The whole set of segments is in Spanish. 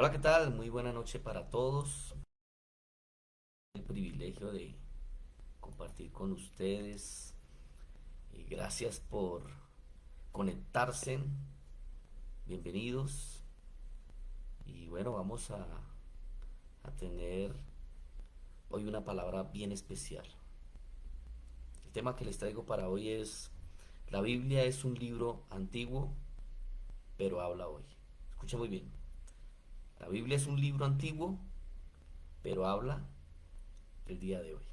Hola, ¿qué tal? Muy buena noche para todos. El privilegio de compartir con ustedes. Y gracias por conectarse. Bienvenidos. Y bueno, vamos a tener hoy una palabra bien especial. El tema que les traigo para hoy es: la Biblia es un libro antiguo, pero habla hoy. Escucha muy bien. La Biblia es un libro antiguo, pero habla el día de hoy.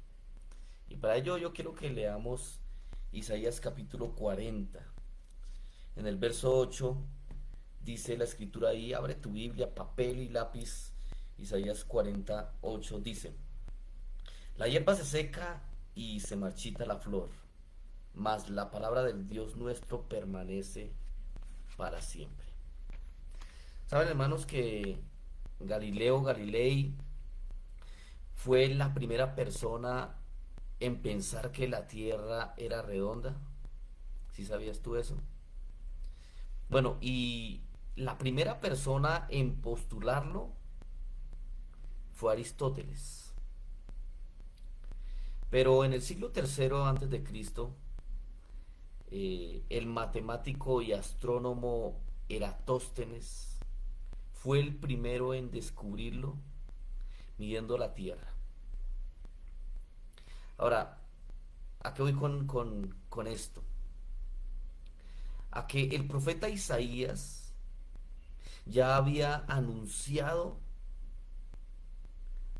Y para ello yo quiero que leamos Isaías capítulo 40. En el verso 8 dice la escritura ahí: abre tu Biblia, papel y lápiz. Isaías 48 dice: la hierba se seca y se marchita la flor, mas la palabra del Dios nuestro permanece para siempre. Saben, hermanos, que Galileo Galilei fue la primera persona en pensar que la tierra era redonda. ¿Sí sabías tú eso? Bueno, y la primera persona en postularlo fue Aristóteles. Pero en el siglo tercero antes de Cristo, el matemático y astrónomo Eratóstenes fue el primero en descubrirlo midiendo la Tierra. Ahora, ¿a qué voy con esto? A que el profeta Isaías ya había anunciado,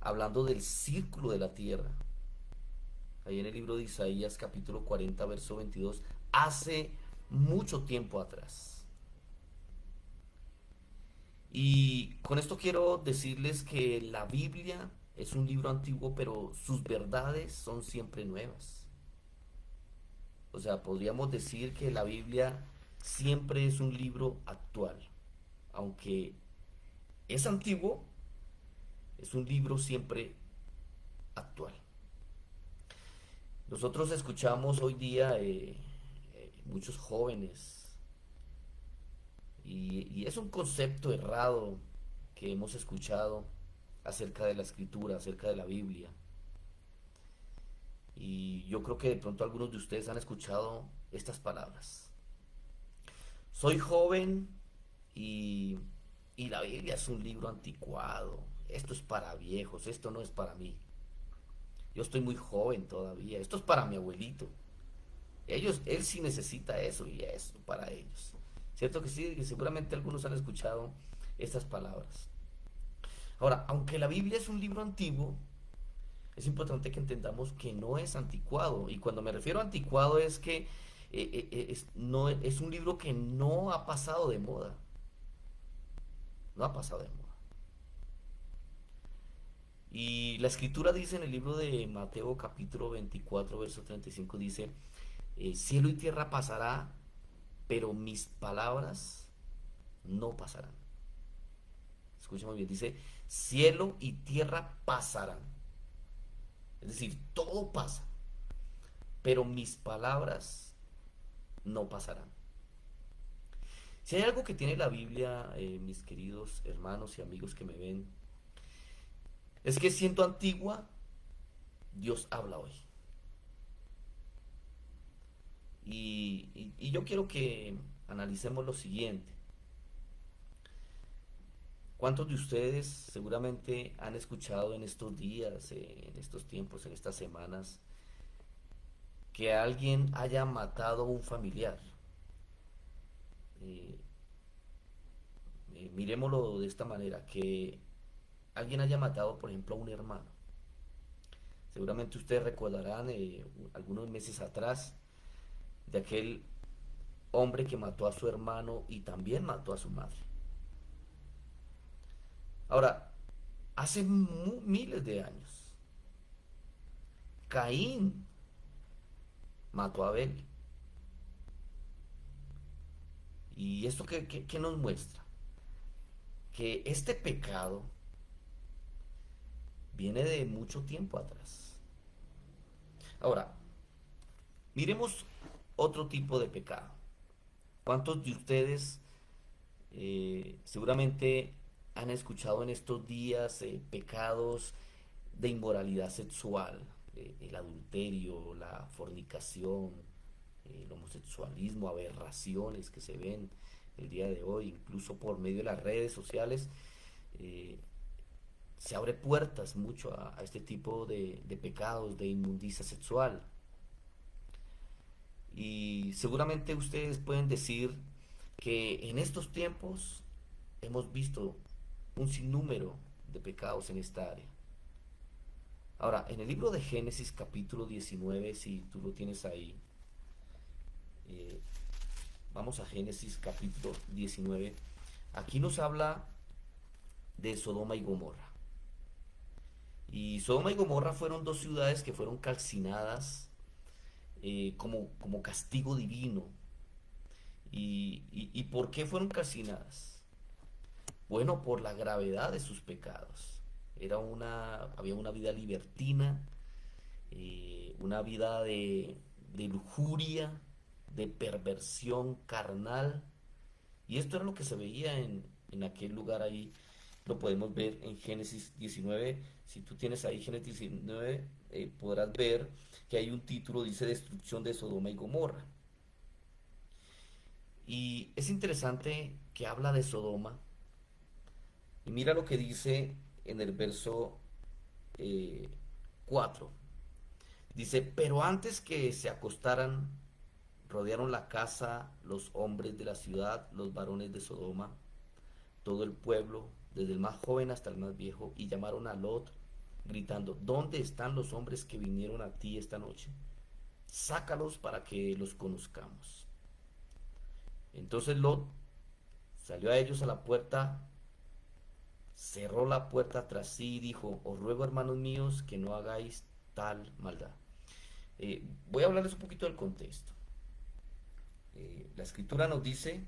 hablando del círculo de la Tierra, ahí en el libro de Isaías capítulo 40 verso 22, hace mucho tiempo atrás. Y con esto quiero decirles que la Biblia es un libro antiguo, pero sus verdades son siempre nuevas. O sea, podríamos decir que la Biblia siempre es un libro actual. Aunque es antiguo, es un libro siempre actual. Nosotros escuchamos hoy día muchos jóvenes y es un concepto errado que hemos escuchado acerca de la escritura, acerca de la Biblia. Y yo creo que de pronto algunos de ustedes han escuchado estas palabras: soy joven y, y la Biblia es un libro anticuado. Esto es para viejos, esto no es para mí. Yo estoy muy joven todavía, esto es para mi abuelito. Él sí necesita eso y eso para ellos. Cierto que sí, que seguramente algunos han escuchado estas palabras. Ahora, aunque la Biblia es un libro antiguo, es importante que entendamos que no es anticuado. Y cuando me refiero a anticuado es que no, es un libro que no ha pasado de moda. No ha pasado de moda. Y la escritura dice en el libro de Mateo capítulo 24 verso 35, dice: cielo y tierra pasará, pero mis palabras no pasarán. Escucha muy bien, dice: cielo y tierra pasarán. Es decir, todo pasa, pero mis palabras no pasarán. Si hay algo que tiene la Biblia, mis queridos hermanos y amigos que me ven, es que siendo antigua, Dios habla hoy. Y yo quiero que analicemos lo siguiente. ¿Cuántos de ustedes seguramente han escuchado en estos días, en estos tiempos, en estas semanas, que alguien haya matado a un familiar? Eh, miremoslo de esta manera: que alguien haya matado, por ejemplo, a un hermano. Seguramente ustedes recordarán algunos meses atrás de aquel hombre que mató a su hermano y también mató a su madre. Ahora, hace miles de años, Caín mató a Abel. ¿Y esto qué nos muestra? Que este pecado viene de mucho tiempo atrás. Ahora, miremos otro tipo de pecado. ¿Cuántos de ustedes seguramente han escuchado en estos días pecados de inmoralidad sexual, el adulterio, la fornicación, el homosexualismo, aberraciones que se ven el día de hoy, incluso por medio de las redes sociales, eh, se abre puertas mucho a este tipo de pecados, de inmundicia sexual. Y seguramente ustedes pueden decir que en estos tiempos hemos visto un sinnúmero de pecados en esta área. Ahora, en el libro de Génesis capítulo 19, si tú lo tienes ahí, eh, vamos a Génesis capítulo 19, aquí nos habla de Sodoma y Gomorra. Y Sodoma y Gomorra fueron dos ciudades que fueron calcinadas como castigo divino. ¿Y por qué fueron calcinadas? Bueno, por la gravedad de sus pecados. Había una vida libertina, una vida de lujuria, de perversión carnal. Y esto era lo que se veía en aquel lugar ahí. Lo podemos ver en Génesis 19. Si tú tienes ahí Génesis 19, podrás ver que hay un título, dice Destrucción de Sodoma y Gomorra. Y es interesante que habla de Sodoma. Y mira lo que dice en el verso eh, 4. Dice, pero antes que se acostaran, rodearon la casa los hombres de la ciudad, los varones de Sodoma, todo el pueblo, desde el más joven hasta el más viejo, y llamaron a Lot, gritando, ¿dónde están los hombres que vinieron a ti esta noche? Sácalos para que los conozcamos. Entonces Lot salió a ellos a la puerta, cerró la puerta tras sí y dijo, os ruego, hermanos míos, que no hagáis tal maldad. Voy a hablarles un poquito del contexto. La escritura nos dice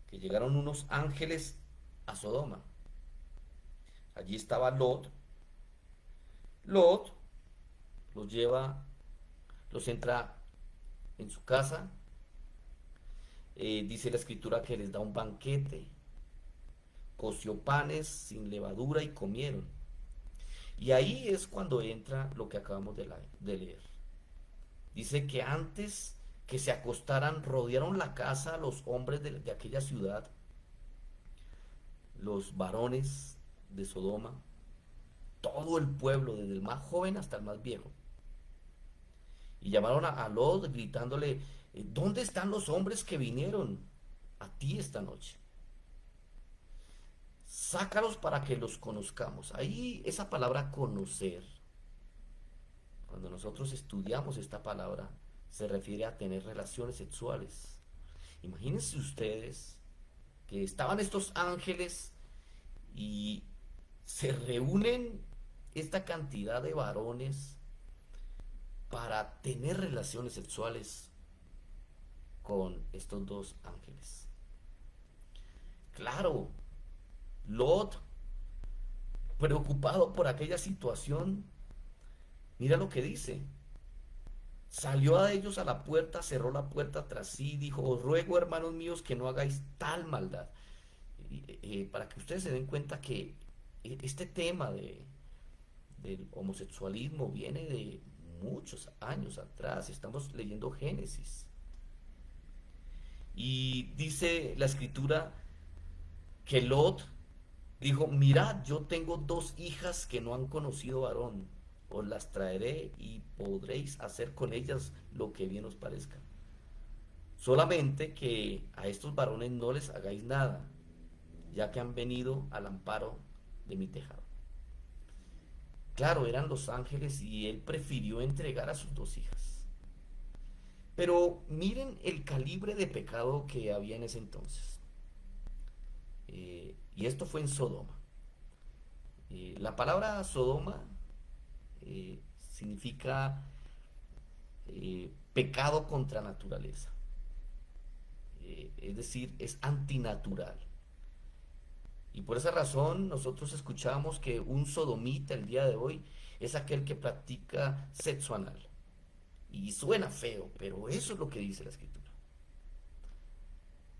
que llegaron unos ángeles a Sodoma. Allí estaba Lot. Lot los lleva, los entra en su casa. Dice la escritura que les da un banquete. Coció panes sin levadura y comieron. Y ahí es cuando entra lo que acabamos de leer. Dice que antes que se acostaran, rodearon la casa los hombres de aquella ciudad, los varones de Sodoma, todo el pueblo, desde el más joven hasta el más viejo. Y llamaron a Lot gritándole, ¿dónde están los hombres que vinieron a ti esta noche? Sácalos para que los conozcamos. Ahí esa palabra conocer, cuando nosotros estudiamos esta palabra, se refiere a tener relaciones sexuales. Imagínense ustedes que estaban estos ángeles y se reúnen esta cantidad de varones para tener relaciones sexuales con estos dos ángeles. Claro, Lot, preocupado por aquella situación, mira lo que dice. Salió a ellos a la puerta, cerró la puerta tras sí y dijo, os ruego, hermanos míos, que no hagáis tal maldad. Para que ustedes se den cuenta que este tema del homosexualismo viene de muchos años atrás. Estamos leyendo Génesis. Y dice la escritura que Lot dijo, mirad, yo tengo dos hijas que no han conocido varón, os las traeré y podréis hacer con ellas lo que bien os parezca. Solamente que a estos varones no les hagáis nada, ya que han venido al amparo de mi tejado. Claro, eran los ángeles y él prefirió entregar a sus dos hijas. Pero miren el calibre de pecado que había en ese entonces. Y esto fue en Sodoma. La palabra Sodoma significa pecado contra naturaleza. Es decir, es antinatural. Y por esa razón nosotros escuchamos que un sodomita el día de hoy es aquel que practica sexo anal. Y suena feo, pero eso es lo que dice la escritura.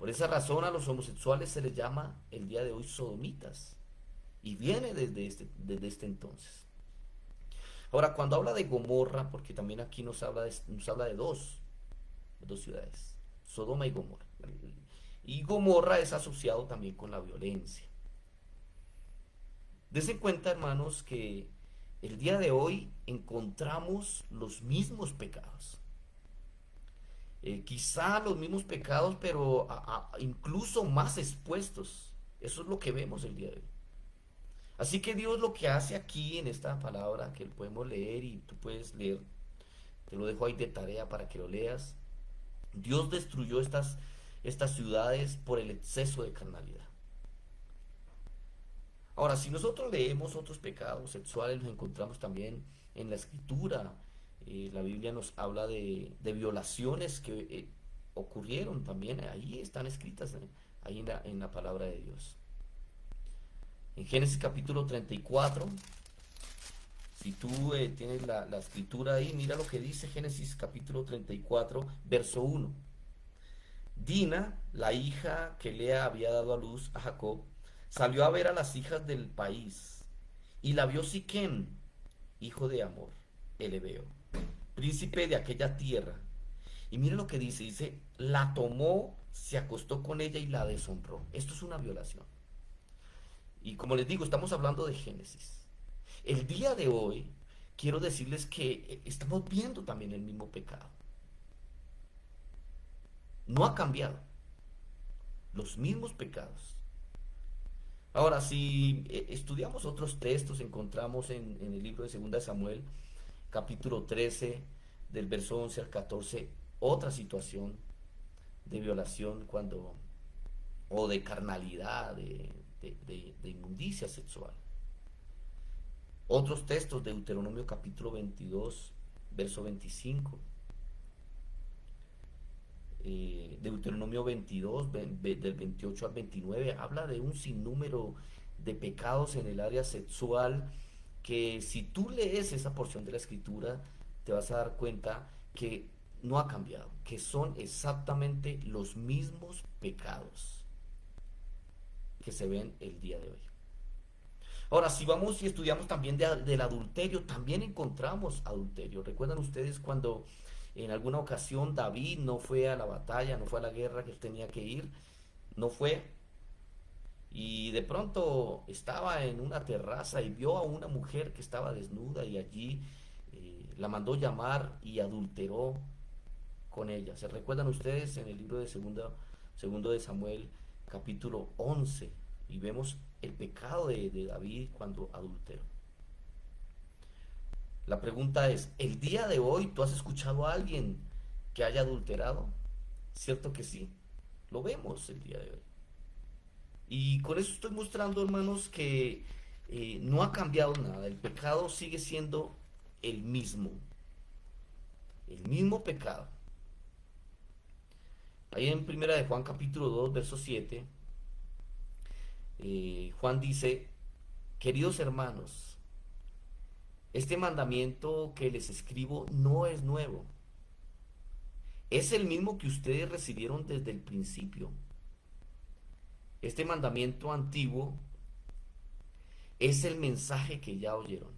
Por esa razón a los homosexuales se les llama el día de hoy sodomitas. Y viene desde este entonces. Ahora, cuando habla de Gomorra, porque también aquí nos habla de dos ciudades, Sodoma y Gomorra. Y Gomorra es asociado también con la violencia. Dese cuenta, hermanos, que el día de hoy encontramos los mismos pecados. Quizá los mismos pecados, pero incluso más expuestos. Eso es lo que vemos el día de hoy. Así que Dios lo que hace aquí en esta palabra que podemos leer y tú puedes leer, te lo dejo ahí de tarea para que lo leas. Dios destruyó estas ciudades por el exceso de carnalidad. Ahora, si nosotros leemos otros pecados sexuales, los encontramos también en la escritura. La Biblia nos habla de violaciones que ocurrieron también, ahí están escritas, ahí en la palabra de Dios. En Génesis capítulo 34, si tú tienes la escritura ahí, mira lo que dice Génesis capítulo 34, verso 1. Dina, la hija que Lea había dado a luz a Jacob, salió a ver a las hijas del país, y la vio Siquem, hijo de Amor, el hebeo, príncipe de aquella tierra. Y mire lo que dice, la tomó, se acostó con ella y la deshonró. Esto es una violación. Y como les digo, estamos hablando de Génesis. El día de hoy, quiero decirles que estamos viendo también el mismo pecado. No ha cambiado. Los mismos pecados. Ahora, si estudiamos otros textos, encontramos en el libro de 2 Samuel, capítulo 13, del verso 11 al 14, otra situación de violación o de carnalidad, de inmundicia sexual. Otros textos, de Deuteronomio capítulo 22, verso 25. Deuteronomio 22, del 28 al 29, habla de un sinnúmero de pecados en el área sexual que si tú lees esa porción de la escritura, te vas a dar cuenta que no ha cambiado, que son exactamente los mismos pecados que se ven el día de hoy. Ahora, si vamos y estudiamos también del adulterio, también encontramos adulterio. ¿Recuerdan ustedes cuando en alguna ocasión David no fue a la batalla, no fue a la guerra que él tenía que ir? No fue. Y de pronto estaba en una terraza y vio a una mujer que estaba desnuda y allí la mandó llamar y adulteró con ella. ¿Se recuerdan ustedes en el libro de segundo de Samuel, capítulo 11? Y vemos el pecado de David cuando adulteró. La pregunta es, ¿el día de hoy tú has escuchado a alguien que haya adulterado? ¿Cierto que sí? Lo vemos el día de hoy. Y con eso estoy mostrando, hermanos, que no ha cambiado nada. El pecado sigue siendo el mismo. El mismo pecado. Ahí en primera de Juan capítulo 2, verso 7, Juan dice, queridos hermanos, este mandamiento que les escribo no es nuevo. Es el mismo que ustedes recibieron desde el principio. Este mandamiento antiguo es el mensaje que ya oyeron.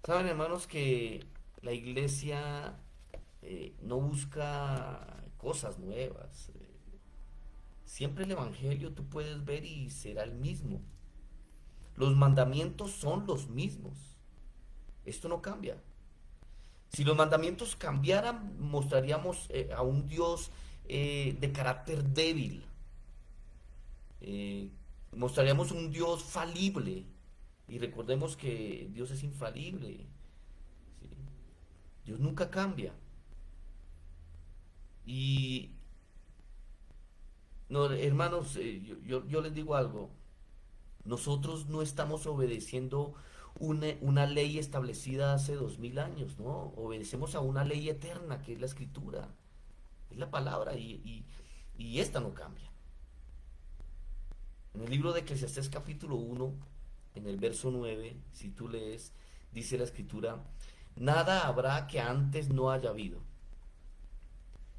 Saben, hermanos, que la iglesia no busca cosas nuevas. Siempre el evangelio tú puedes ver y será el mismo. Los mandamientos son los mismos. Esto no cambia. Si los mandamientos cambiaran, mostraríamos a un Dios de carácter débil. Mostraríamos un Dios falible. Y recordemos que Dios es infalible. ¿Sí? Dios nunca cambia. Y, no, hermanos, yo les digo algo. Nosotros no estamos obedeciendo una ley establecida hace 2000 años, ¿no? Obedecemos a una ley eterna que es la escritura, es la palabra y esta no cambia. En el libro de Eclesiastés capítulo 1, en el verso 9, si tú lees, dice la escritura, nada habrá que antes no haya habido.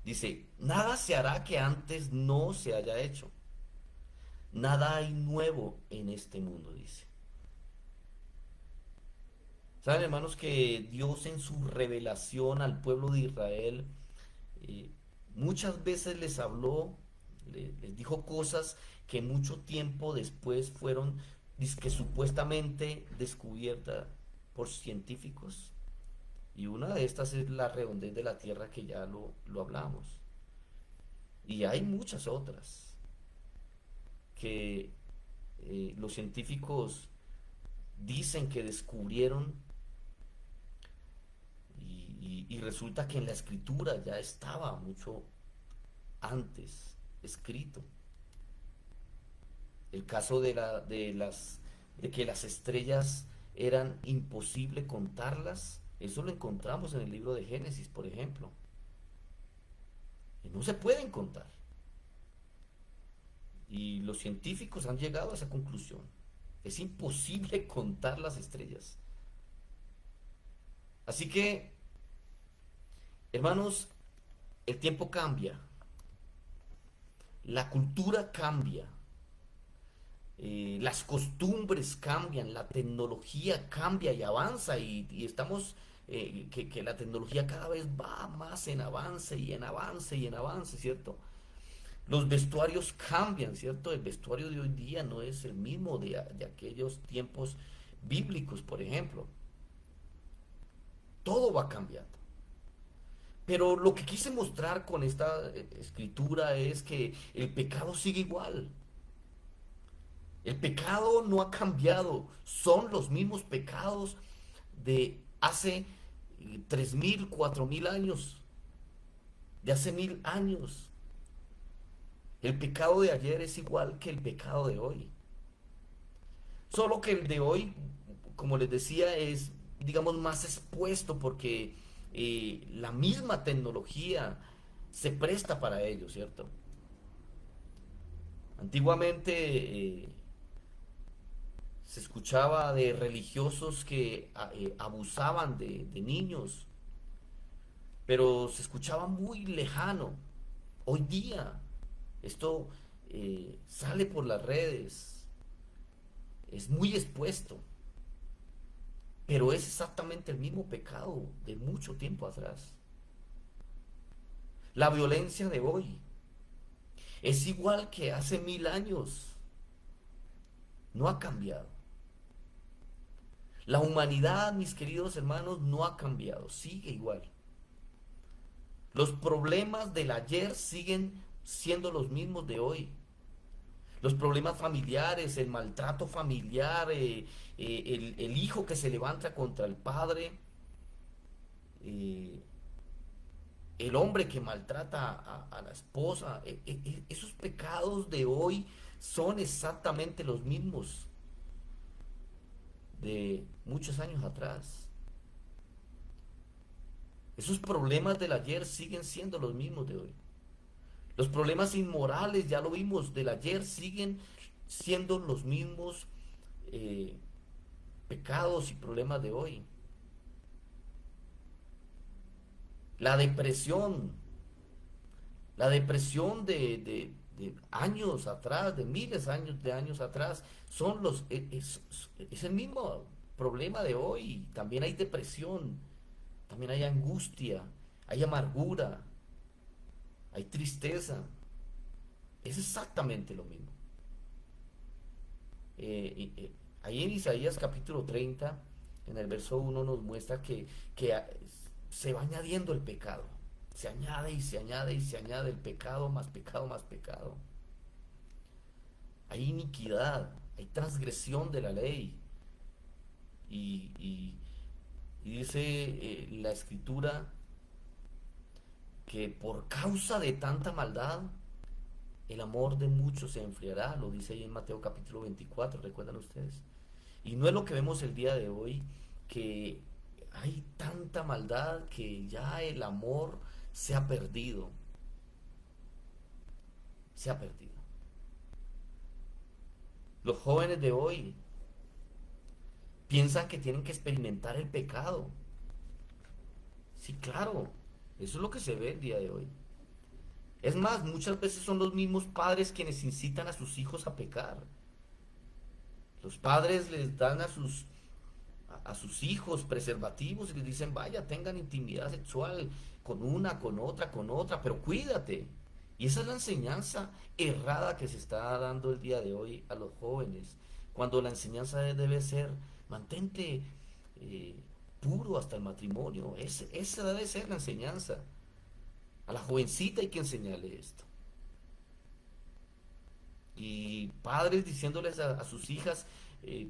Dice, nada se hará que antes no se haya hecho. Nada hay nuevo en este mundo, dice. Saben, hermanos, que Dios en su revelación al pueblo de Israel eh, muchas veces les habló, les dijo cosas que mucho tiempo después fueron dizque supuestamente descubiertas por científicos. Y una de estas es la redondez de la Tierra, que ya lo hablamos. Y hay muchas otras que los científicos dicen que descubrieron, y resulta que en la escritura ya estaba mucho antes escrito. El caso de que las estrellas eran imposible contarlas, eso lo encontramos en el libro de Génesis, por ejemplo. Y no se pueden contar. Y los científicos han llegado a esa conclusión. Es imposible contar las estrellas. Así que, hermanos, el tiempo cambia, la cultura cambia, las costumbres cambian, la tecnología cambia y avanza, y estamos, que la tecnología cada vez va más en avance y en avance y en avance, ¿cierto? Los vestuarios cambian, ¿cierto? El vestuario de hoy día no es el mismo de aquellos tiempos bíblicos, por ejemplo. Todo va cambiando. Pero lo que quise mostrar con esta escritura es que el pecado sigue igual. El pecado no ha cambiado. Son los mismos pecados de hace 3.000, 4.000 años. De hace 1.000 años. El pecado de ayer es igual que el pecado de hoy. Solo que el de hoy, como les decía, es, digamos, más expuesto porque la misma tecnología se presta para ello, ¿cierto? Antiguamente se escuchaba de religiosos que abusaban de niños, pero se escuchaba muy lejano. Hoy día esto sale por las redes, es muy expuesto, pero es exactamente el mismo pecado de mucho tiempo atrás. La violencia de hoy es igual que hace 1.000 años, no ha cambiado. La humanidad, mis queridos hermanos, no ha cambiado, sigue igual. Los problemas del ayer siguen siendo los mismos de hoy. Los problemas familiares, el maltrato familiar, el hijo que se levanta contra el padre, eh, el hombre que maltrata a la esposa, esos pecados de hoy son exactamente los mismos de muchos años atrás. Esos problemas del ayer siguen siendo los mismos de hoy. Los problemas inmorales, ya lo vimos, del ayer siguen siendo los mismos eh, pecados y problemas de hoy. La depresión, la depresión de años atrás, de de años atrás, son es el mismo problema de hoy. También hay depresión, también hay angustia, hay amargura, hay tristeza. Es exactamente lo mismo. Ahí en Isaías capítulo 30, en el verso 1 nos muestra que se va añadiendo el pecado. Se añade y se añade y se añade el pecado, más pecado, más pecado. Hay iniquidad, hay transgresión de la ley. Y, y dice la escritura que por causa de tanta maldad, el amor de muchos se enfriará, lo dice ahí en Mateo capítulo 24, ¿recuerdan ustedes? Y no es lo que vemos el día de hoy, que hay tanta maldad que ya el amor se ha perdido. Se ha perdido. Los jóvenes de hoy piensan que tienen que experimentar el pecado. Sí, claro, eso es lo que se ve el día de hoy. Es más, muchas veces son los mismos padres quienes incitan a sus hijos a pecar. Los padres les dan a sus hijos preservativos y les dicen, vaya, tengan intimidad sexual con una, con otra, pero cuídate. Y esa es la enseñanza errada que se está dando el día de hoy a los jóvenes, cuando la enseñanza debe ser, mantente eh, puro hasta el matrimonio. Esa debe ser la enseñanza. A la jovencita hay que enseñarle esto. Y padres diciéndoles a sus hijas, eh,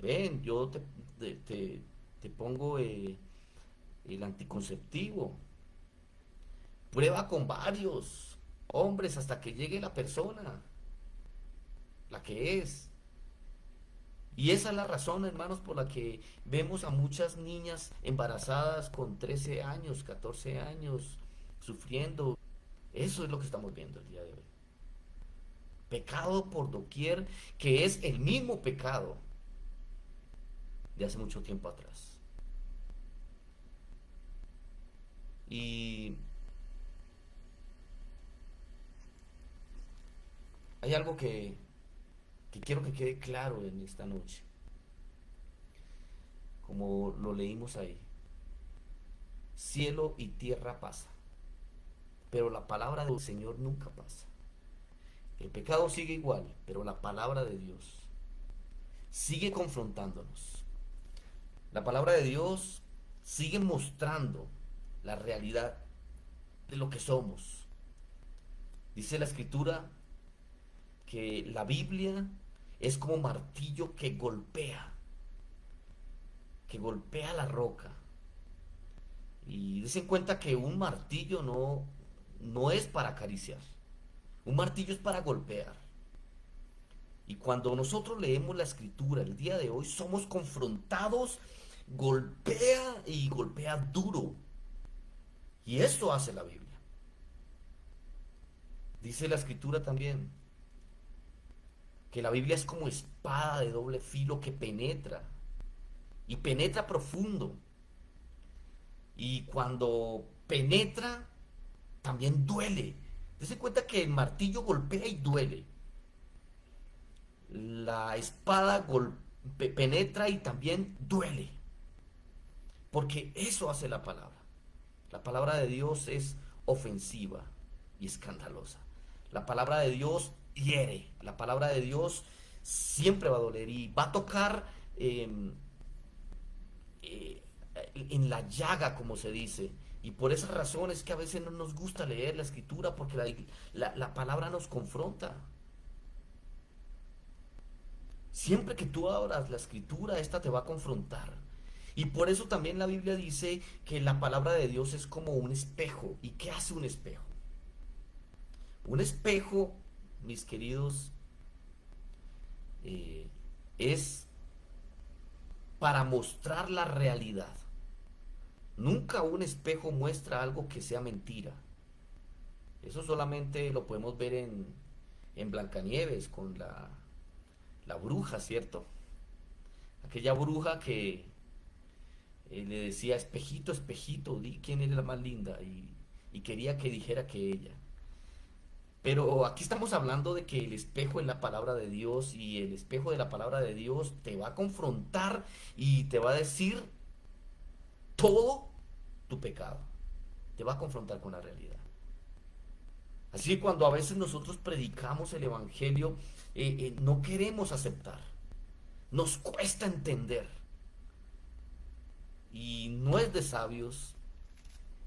ven, yo te pongo el anticonceptivo, prueba con varios hombres hasta que llegue la persona, la que es. Y esa es la razón, hermanos, por la que vemos a muchas niñas embarazadas con 13 años, 14 años, sufriendo. Eso es lo que estamos viendo el día de hoy. Pecado por doquier, que es el mismo pecado de hace mucho tiempo atrás. Y hay algo que quiero que quede claro en esta noche, como lo leímos ahí. Cielo y tierra pasa, pero la palabra del Señor nunca pasa. El pecado sigue igual, pero la palabra de Dios sigue confrontándonos. La palabra de Dios sigue mostrando la realidad de lo que somos. Dice la escritura que la Biblia es como martillo que golpea la roca. Y des en cuenta que un martillo no es para acariciar. Un martillo es para golpear. Y cuando nosotros leemos la escritura el día de hoy, somos confrontados, golpea y golpea duro. Y eso hace la Biblia. Dice la escritura también que la Biblia es como espada de doble filo que penetra y penetra profundo. Y cuando penetra, también duele. Dese cuenta que el martillo golpea y duele. La espada penetra y también duele. Porque eso hace la palabra. La palabra de Dios es ofensiva y escandalosa. La palabra de Dios hiere. La palabra de Dios siempre va a doler y va a tocar eh, en la llaga, como se dice. Y por esa razón es que a veces no nos gusta leer la escritura porque la palabra nos confronta. Siempre que tú abras la escritura, esta te va a confrontar. Y por eso también la Biblia dice que la palabra de Dios es como un espejo. ¿Y qué hace un espejo? Un espejo, mis queridos, es para mostrar la realidad. Nunca un espejo muestra algo que sea mentira. Eso solamente lo podemos ver en Blancanieves con la bruja, ¿cierto? Aquella bruja que le decía, espejito, espejito, di quién es la más linda, y quería que dijera que ella. Pero aquí estamos hablando de que el espejo es la palabra de Dios y el espejo de la palabra de Dios te va a confrontar y te va a decir todo tu pecado. Te va a confrontar con la realidad. Así que cuando a veces nosotros predicamos el Evangelio, no queremos aceptar. Nos cuesta entender. Y no es de sabios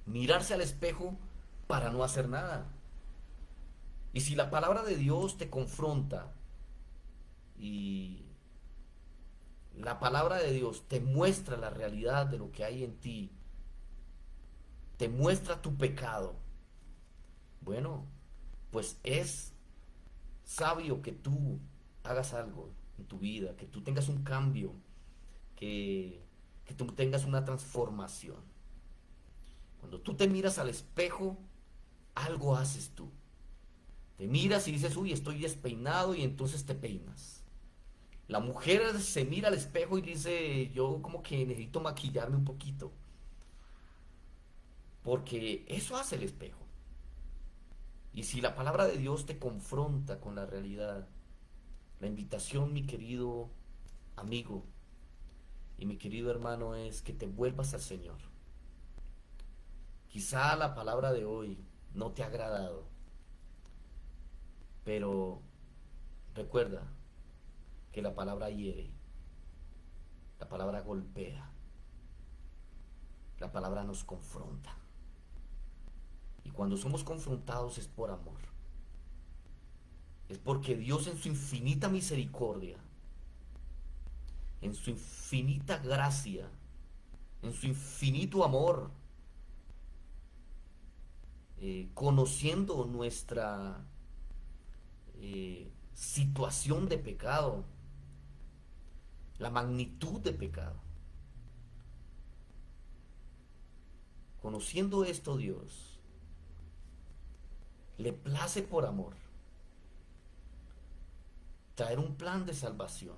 mirarse al espejo para no hacer nada. Y si la palabra de Dios te confronta y la palabra de Dios te muestra la realidad de lo que hay en ti, te muestra tu pecado, bueno, pues es sabio que tú hagas algo en tu vida, que tú tengas un cambio, que tú tengas una transformación. Cuando tú te miras al espejo, algo haces tú. Te miras y dices, uy, estoy despeinado, y entonces te peinas. La mujer se mira al espejo y dice, yo como que necesito maquillarme un poquito. Porque eso hace el espejo. Y si la palabra de Dios te confronta con la realidad, la invitación, mi querido amigo y mi querido hermano, es que te vuelvas al Señor. Quizá la palabra de hoy no te ha agradado, pero recuerda que la palabra hiere, la palabra golpea, la palabra nos confronta. Y cuando somos confrontados es por amor. Es porque Dios en su infinita misericordia, en su infinita gracia, en su infinito amor, conociendo nuestra situación de pecado, la magnitud de pecado. Conociendo esto, Dios le place por amor traer un plan de salvación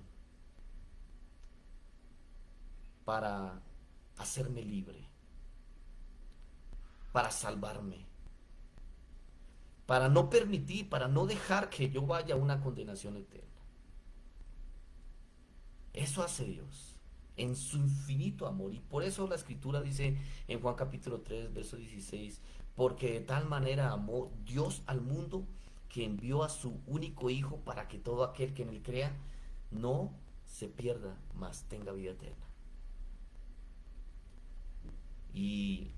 para hacerme libre, para salvarme, para no permitir, para no dejar que yo vaya a una condenación eterna. Eso hace Dios en su infinito amor. Y por eso la escritura dice en Juan capítulo 3, verso 16, porque de tal manera amó Dios al mundo que envió a su único Hijo para que todo aquel que en él crea no se pierda, mas tenga vida eterna. Y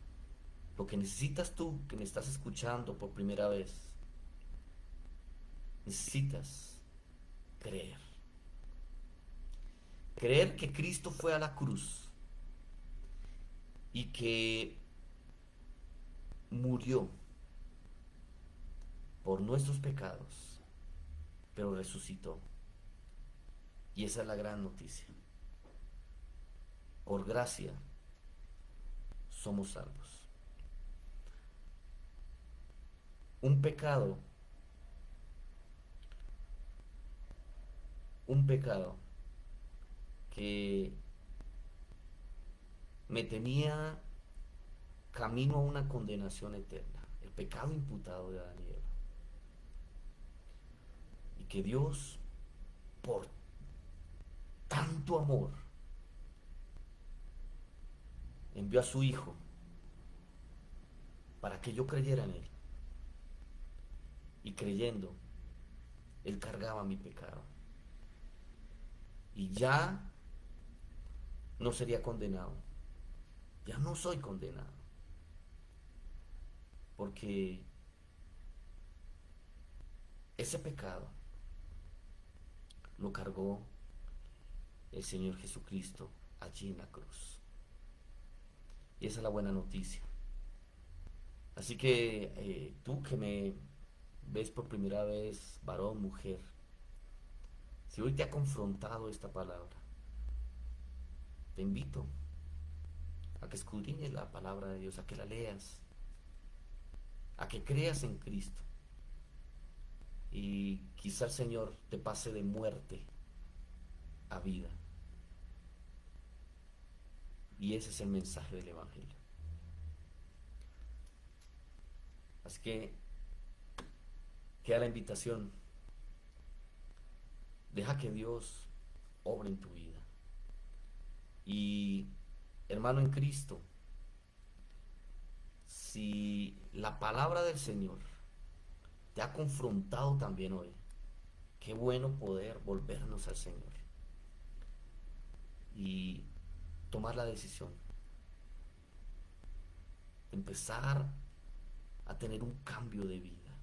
lo que necesitas tú, que me estás escuchando por primera vez, necesitas creer. Creer que Cristo fue a la cruz y que murió por nuestros pecados, pero resucitó. Y esa es la gran noticia. Por gracia somos salvos. Un pecado, un pecado que me tenía camino a una condenación eterna, el pecado imputado de Adán y Eva. Y que Dios, por tanto amor, envió a su Hijo para que yo creyera en Él. Y creyendo, Él cargaba mi pecado. Y ya no sería condenado. Ya no soy condenado. Porque ese pecado lo cargó el Señor Jesucristo allí en la cruz. Y esa es la buena noticia. Así que tú que me ves por primera vez, varón, mujer, si hoy te ha confrontado esta palabra, te invito a que escudriñes la palabra de Dios, a que la leas, a que creas en Cristo. Y quizá el Señor te pase de muerte a vida. Y ese es el mensaje del Evangelio. Así que queda la invitación. Deja que Dios obre en tu vida. Y hermano en Cristo, si la palabra del Señor te ha confrontado también hoy, qué bueno poder volvernos al Señor y tomar la decisión de empezar a tener un cambio de vida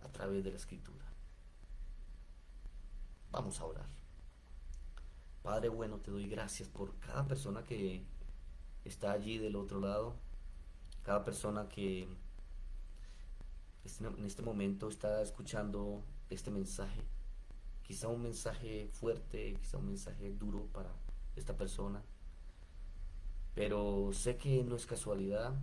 a través de la Escritura. Vamos a orar. Padre bueno, te doy gracias por cada persona que está allí del otro lado, cada persona que en este momento está escuchando este mensaje. Quizá un mensaje fuerte, quizá un mensaje duro para esta persona, pero sé que no es casualidad.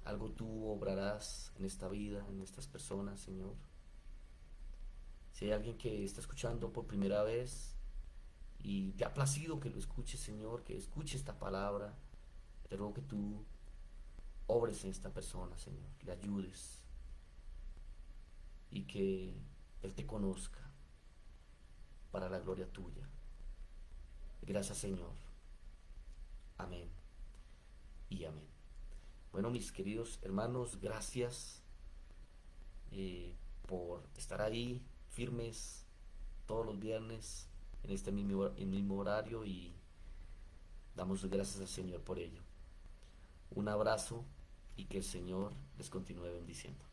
Algo tú obrarás en esta vida, en estas personas, Señor. Si hay alguien que está escuchando por primera vez y te ha placido que lo escuches, Señor, que escuche esta palabra, te ruego que tú obres en esta persona, Señor, le ayudes, y que Él te conozca para la gloria tuya. Gracias, Señor. Amén y amén. Bueno, mis queridos hermanos, gracias por estar ahí firmes todos los viernes en este mismo horario, y damos gracias al Señor por ello. Un abrazo y que el Señor les continúe bendiciendo.